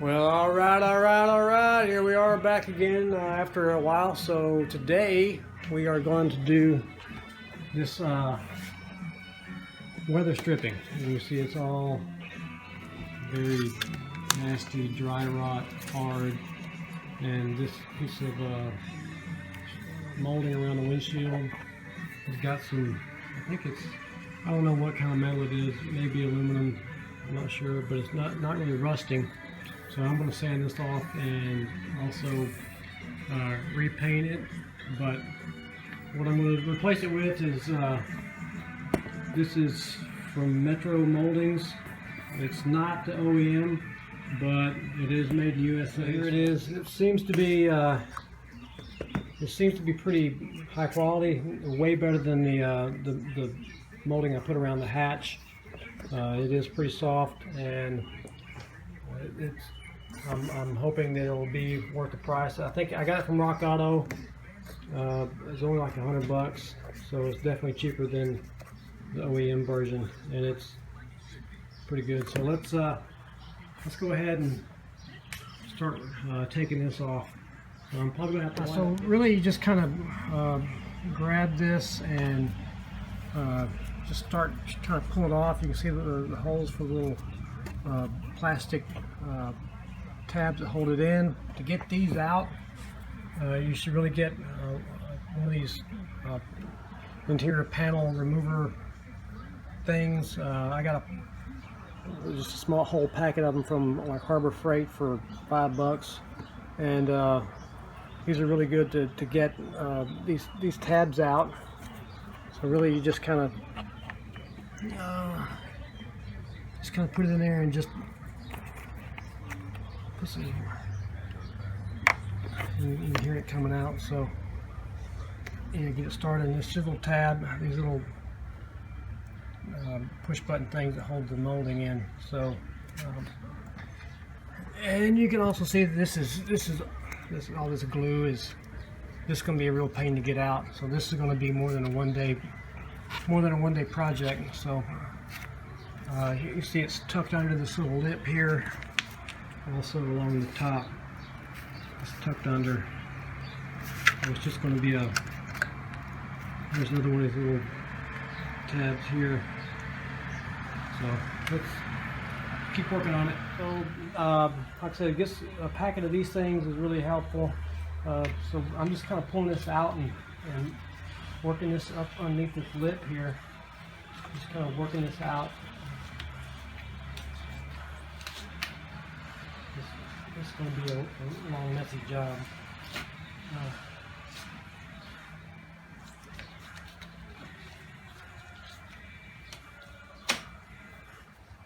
Well, all right. Here we are back again after a while. So today we are going to do this weather stripping. And you see it's all very nasty, dry rot, hard. And this piece of molding around the windshield has got some, I don't know what kind of metal it is, maybe aluminum, I'm not sure, but it's not really rusting. So I'm going to sand this off and also repaint it. But what I'm going to replace it with is this is from Metro Moldings. It's not the OEM, but it is made in USA. Here it is. It seems to be pretty high quality, way better than the molding I put around the hatch. It is pretty soft, and I'm hoping that it'll be worth the price. I think I got it from Rock Auto. It's only like $100, so it's definitely cheaper than the OEM version, and it's pretty good. So let's go ahead and start taking this off. So I'm probably gonna have to. So really, you just kind of grab this and just start kind of pull it off. You can see the holes for the little plastic tabs that hold it in. To get these out, you should really get one of these interior panel remover things. I got just a small whole packet of them from like Harbor Freight for $5, and these are really good to get these tabs out. So really, you just kind of put it in there and just put some. You can hear it coming out. So get it started. And this chisel tab, these little push button things that hold the molding in. So and you can also see that this is all this glue is going to be a real pain to get out. So this is going to be more than a one day project. So you see it's tucked under this little lip here, also along the top. It's tucked under. And it's just going to be there's another one of these little tabs here. So let's keep working on it. So like I said, a packet of these things is really helpful. So I'm just kind of pulling this out and working this up underneath this lip here. Just kind of working this out. This is going to be a long, messy job.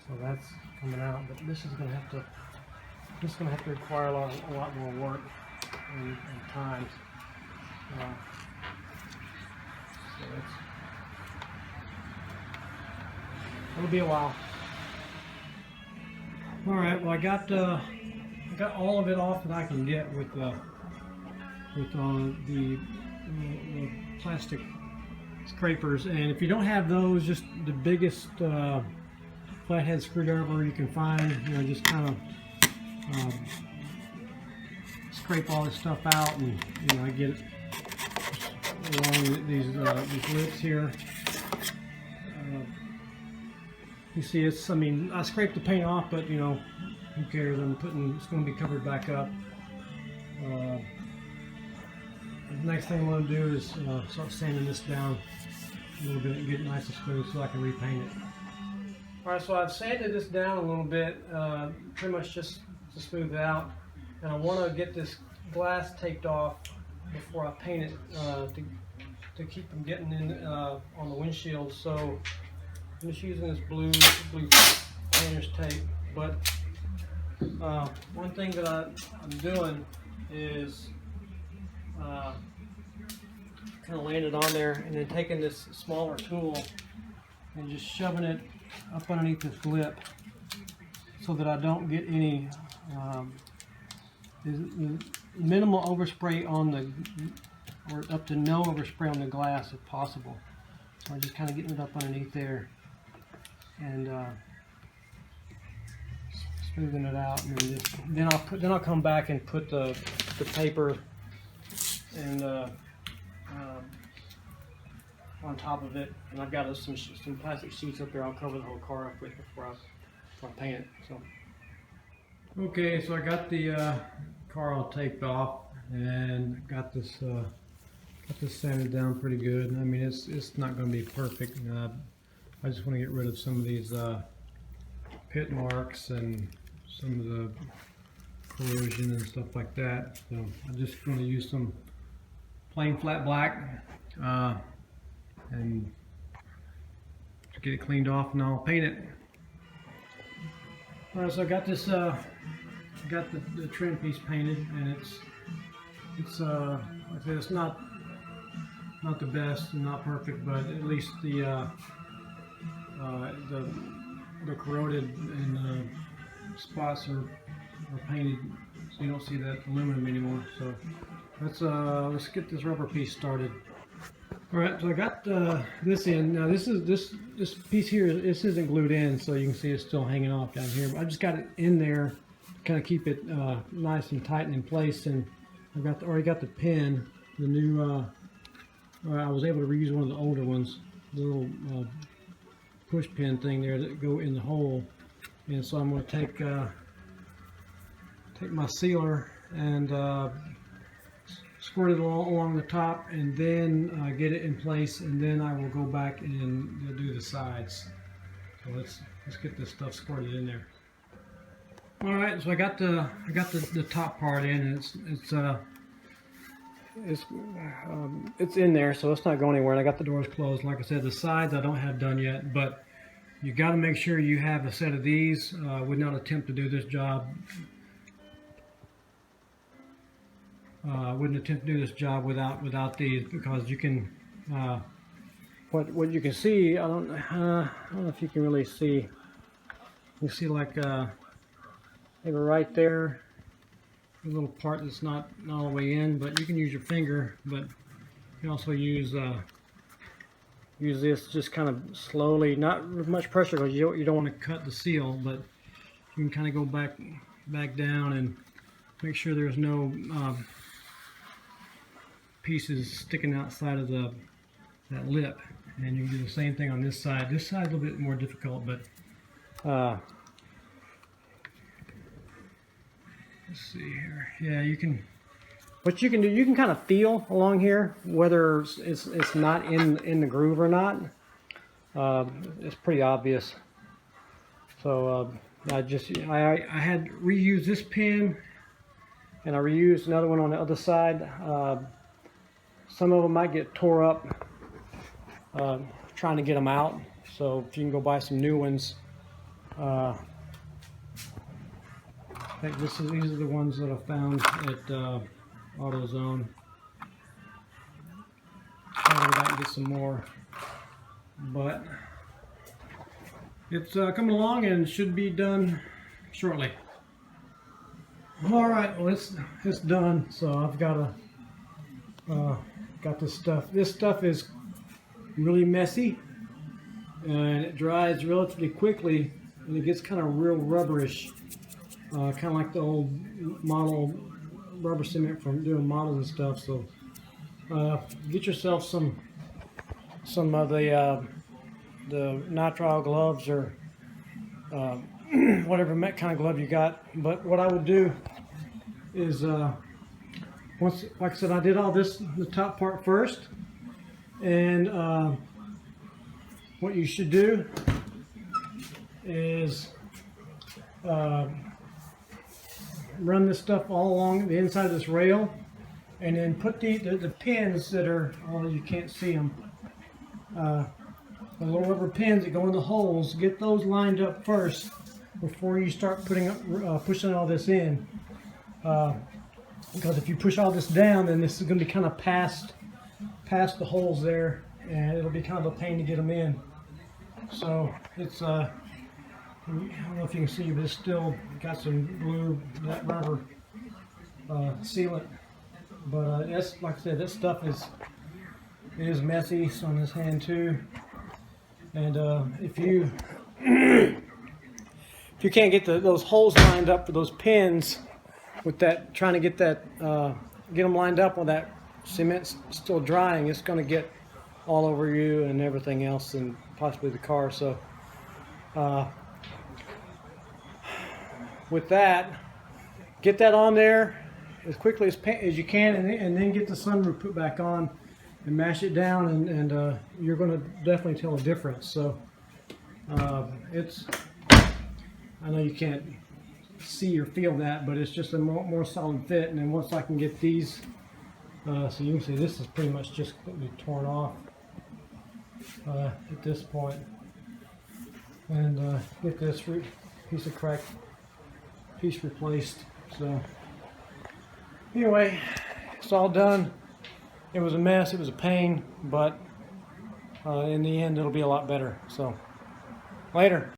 So that's coming out, but this is going to have to require a lot more work and time. So it'll be a while. All right. Well, I got all of it off that I can get with the plastic scrapers. And if you don't have those, just the biggest flathead screwdriver you can find. Just kind of scrape all this stuff out, and I get it along these lips here. You see, I scraped the paint off, but who cares? It's going to be covered back up. The next thing I'm going to do is start sanding this down a little bit and get it nice and smooth so I can repaint it. Alright, so I've sanded this down a little bit, pretty much just to smooth it out. And I want to get this glass taped off before I paint it to keep from getting in on the windshield. So I'm just using this blue painter's tape. But one thing that I'm doing is kind of laying it on there and then taking this smaller tool and just shoving it up underneath this lip so that I don't get any minimal overspray or up to no overspray on the glass if possible. So I'm just kind of getting it up underneath there and smoothing it out, and then I'll come back and put the paper and on top of it, and I've got some plastic sheets up there. I'll cover the whole car up with before I paint it. So okay, so I got the car all taped off and got this sanded down pretty good. I mean, it's not going to be perfect. I just want to get rid of some of these pit marks and some of the corrosion and stuff like that. So I'm just going to use some plain flat black and to get it cleaned off, and I'll paint it. Alright, so I got this got the trim piece painted, and it's like I said, it's not the best and not perfect, but at least the corroded and spots are painted, so you don't see that aluminum anymore. So let's get this rubber piece started. All right, so I got this in. Now this piece here, this isn't glued in, so you can see it's still hanging off down here. But I just got it in there to kind of keep it nice and tight and in place. And I've already got the pin, the new. I was able to reuse one of the older ones, the little push pin thing there that go in the hole. And so I'm going to take my sealer and squirt it along the top, and then get it in place, and then I will go back and do the sides. So let's get this stuff squirted in there. All right, so I got the top part in, and it's in there, so it's not going anywhere. And I got the doors closed. Like I said, the sides I don't have done yet, but you got to make sure you have a set of these. I would not attempt to do this job. I wouldn't attempt to do this job without these, because you can what you can see. I don't know if you can really see. You see, like maybe right there, a little part that's not all the way in, but you can use your finger. But you can also use this just kind of slowly, not with much pressure, because you don't want to cut the seal, but you can kind of go back down and make sure there's no pieces sticking outside of that lip. And you can do the same thing on this side. This side's a little bit more difficult, but let's see here. Yeah, you can. What you can do, you can kind of feel along here whether it's not in the groove or not. It's pretty obvious. So I had reused this pin, and I reused another one on the other side. Some of them might get tore up trying to get them out, so if you can go buy some new ones. I think these are the ones that I found at AutoZone. I'll go back and get some more, but it's coming along and should be done shortly. All right, well it's done. So I've got this stuff. This stuff is really messy, and it dries relatively quickly, and it gets kind of real rubberish, kind of like the old model rubber cement from doing models and stuff. So get yourself some of the nitrile gloves, or whatever kind of glove you got. But what I would do is once, like I said, I did all this, the top part first, and what you should do is run this stuff all along the inside of this rail, and then put the pins that are, oh, you can't see them, the little rubber pins that go in the holes, get those lined up first before you start pushing all this in. Because if you push all this down, then this is going to be kind of past the holes there, and it'll be kind of a pain to get them in. So it's I don't know if you can see, but it's still got some glue, that rubber sealant. But that's, like I said, this stuff is messy. So on this hand too. And if you if you can't get those holes lined up for those pins with that, trying to get that get them lined up while that cement's still drying, it's going to get all over you and everything else, and possibly the car. So with that, get that on there as quickly as you can, and then get the sunroof put back on and mash it down, and you're going to definitely tell a difference. So it's, I know you can't see or feel that, but it's just a more solid fit. And then once I can get these, so you can see this is pretty much just completely torn off at this point, and get this piece of cracked piece replaced. So anyway, it's all done. It was a mess, it was a pain, but in the end it'll be a lot better. So later.